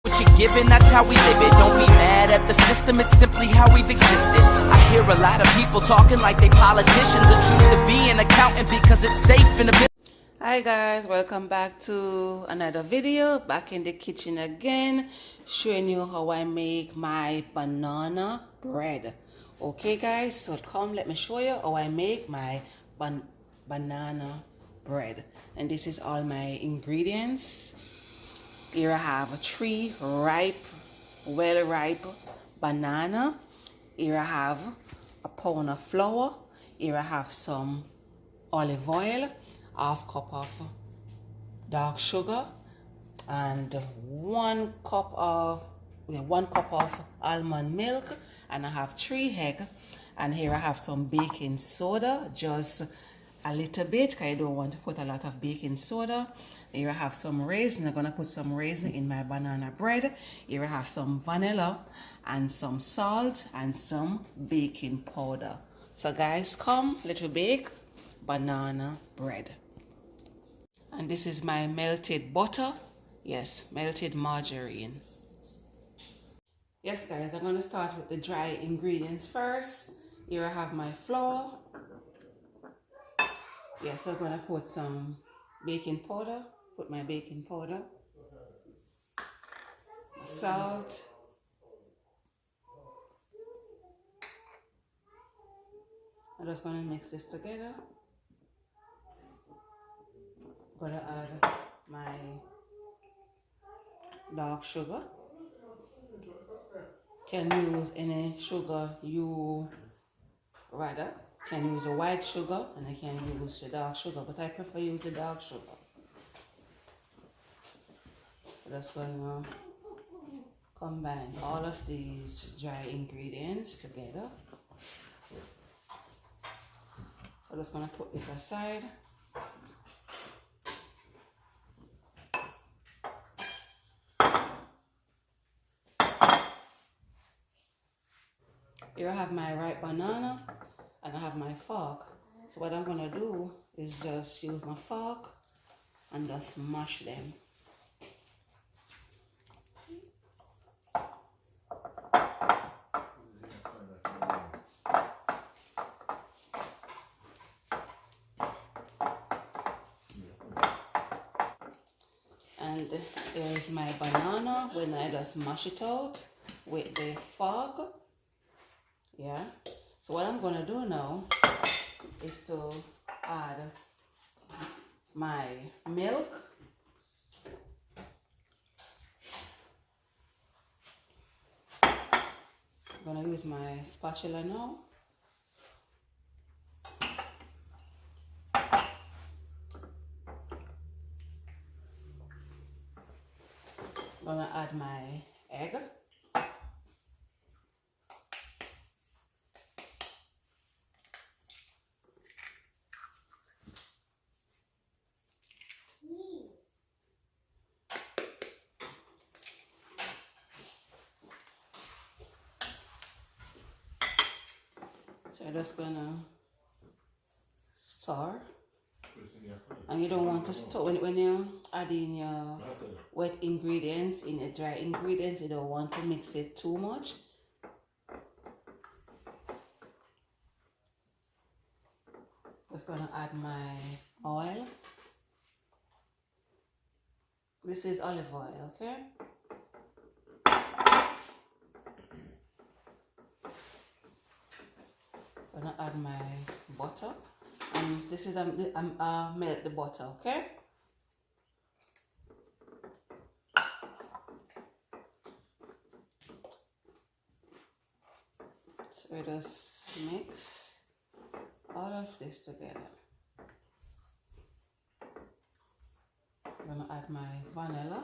What you're given, that's how we live it. Don't be mad at the system, it's simply how we've existed. I hear a lot of people talking like they politicians and choose to be an accountant because it's safe in the business. Hi guys, welcome back to another video. Back in the kitchen again, showing you how I make my banana bread. Okay guys, so come let me show you how I make my banana bread. And this is all my ingredients. Here I have 3 ripe, well-ripe banana. Here I have a pound of flour. Here I have some olive oil, half cup of dark sugar, and 1 cup of almond milk, and I have 3 eggs. And here I have some baking soda, just a little bit, because I don't want to put a lot of baking soda. Here I have some raisin. I'm going to put some raisin in my banana bread. Here I have some vanilla and some salt and some baking powder. So guys, come, let's bake banana bread. And this is my melted butter. Yes, melted margarine. Yes guys, I'm going to start with the dry ingredients first. Here I have my flour. Yes, I'm going to put some baking powder. Put my baking powder, salt, I'm just going to mix this together. I'm going to add my dark sugar. Can use any sugar you rather. Can use a white sugar and I can use the dark sugar, but I prefer use the dark sugar. Just going to combine all of these dry ingredients together. So I'm just going to put this aside. Here I have my ripe banana and I have my fork. So what I'm going to do is just use my fork and just mash them. And there's my banana when I just mash it out with the fork. Yeah. So what I'm gonna do now is to add my milk. I'm gonna use my spatula now. I'm gonna add my egg. So I'm just gonna stir. And you don't want to stir when you add in your wet ingredients, in your dry ingredients, you don't want to mix it too much. Just gonna add my oil. This is olive oil, okay? Gonna add my butter. And this is melt the butter, okay? So we just mix all of this together. I'm gonna add my vanilla.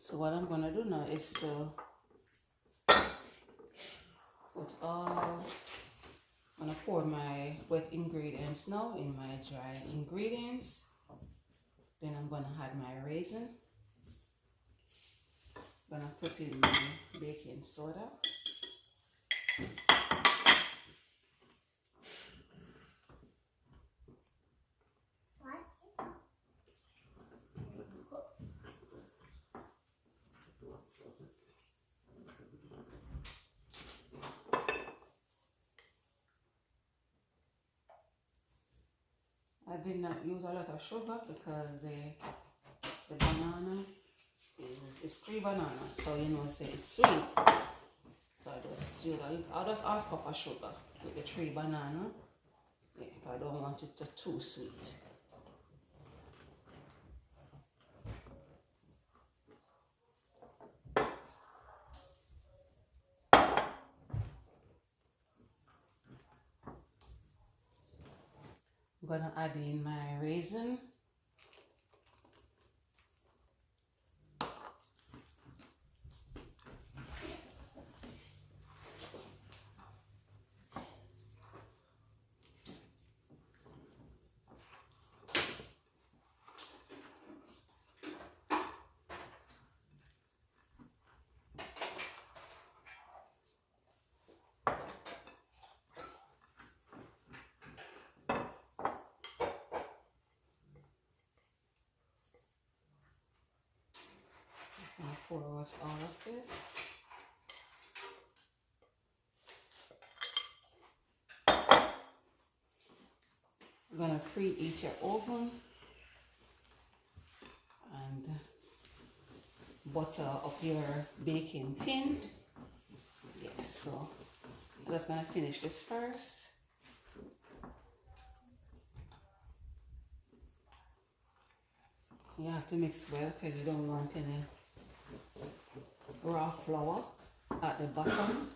So what I'm gonna do now is to I'm gonna pour my wet ingredients now in my dry ingredients. Then I'm gonna add my raisin. Gonna put in my baking soda. I did not use a lot of sugar because the banana is 3 bananas, so you know, say it's sweet. So I'll just half cup of sugar with the 3 banana. Yeah, I don't want it too sweet. I'm gonna add in my raisin. I'm gonna pour out all of this. I'm gonna preheat your oven and butter up your baking tin. Yes, so I'm just gonna finish this first. You have to mix well because you don't want any raw flour at the bottom.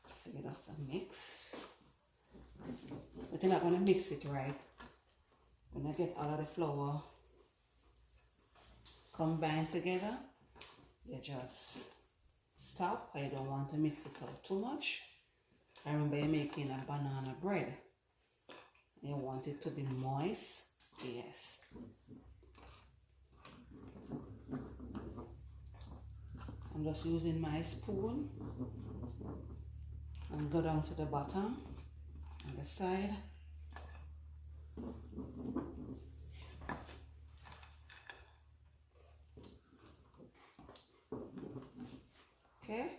So you just mix. But you're not going to mix it right. When I get all of the flour combined together, you just stop. I don't want to mix it out too much. I remember you're making a banana bread. You want it to be moist. Yes. I'm just using my spoon and go down to the bottom and the side. Okay.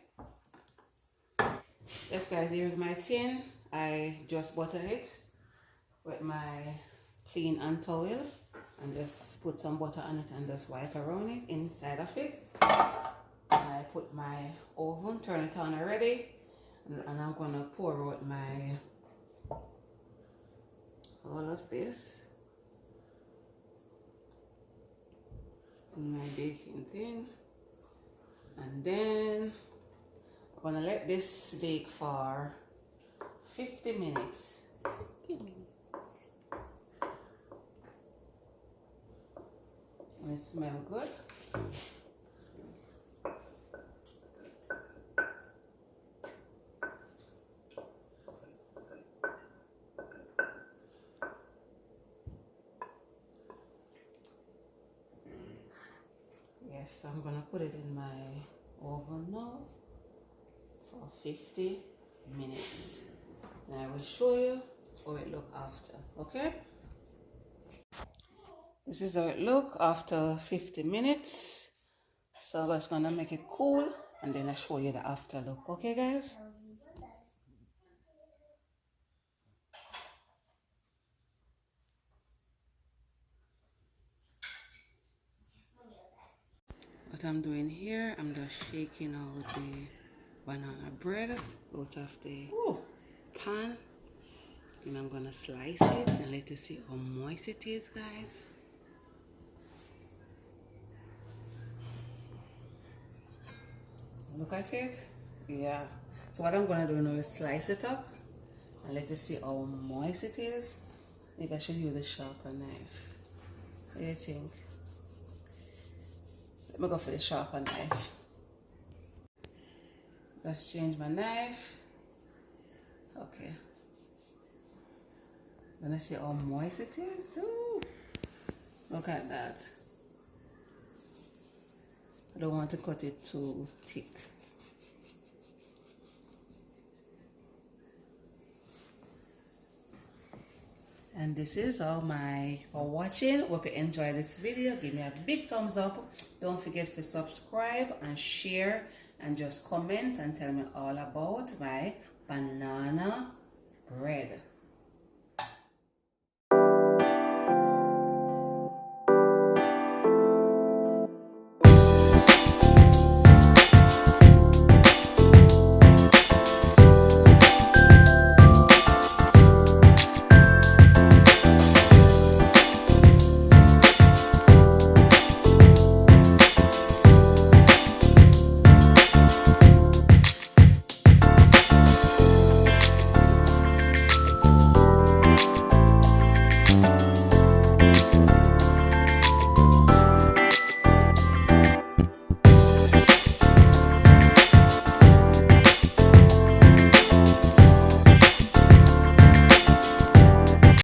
Yes guys, here's my tin. I just butter it with my clean hand towel and just put some butter on it and just wipe around it inside of it. And I put my oven, turn it on already, and I'm gonna pour out my all of this in my baking tin, and then I'm gonna let this bake for 50 minutes. 50 minutes. And it smells good. Yes, I'm gonna put it in my oven now for 50 minutes. And I will show you how it looks after, okay? This is how it looks after 50 minutes. So I'm just gonna make it cool and then I'll show you the after look, okay guys? What I'm doing here, I'm just shaking out the banana bread out of the pan, and I'm gonna slice it and let you see how moist it is, guys. Look at it. Yeah. So what I'm gonna do now is slice it up and let you see how moist it is. Maybe I should use a sharper knife. What do you think? Let me go for the sharper knife. Let's change my knife. Okay. Gonna see how moist it is. Ooh. Look at that. I don't want to cut it too thick. And this is all for watching. Hope you enjoyed this video. Give me a big thumbs up. Don't forget to subscribe and share and just comment and tell me all about my banana bread.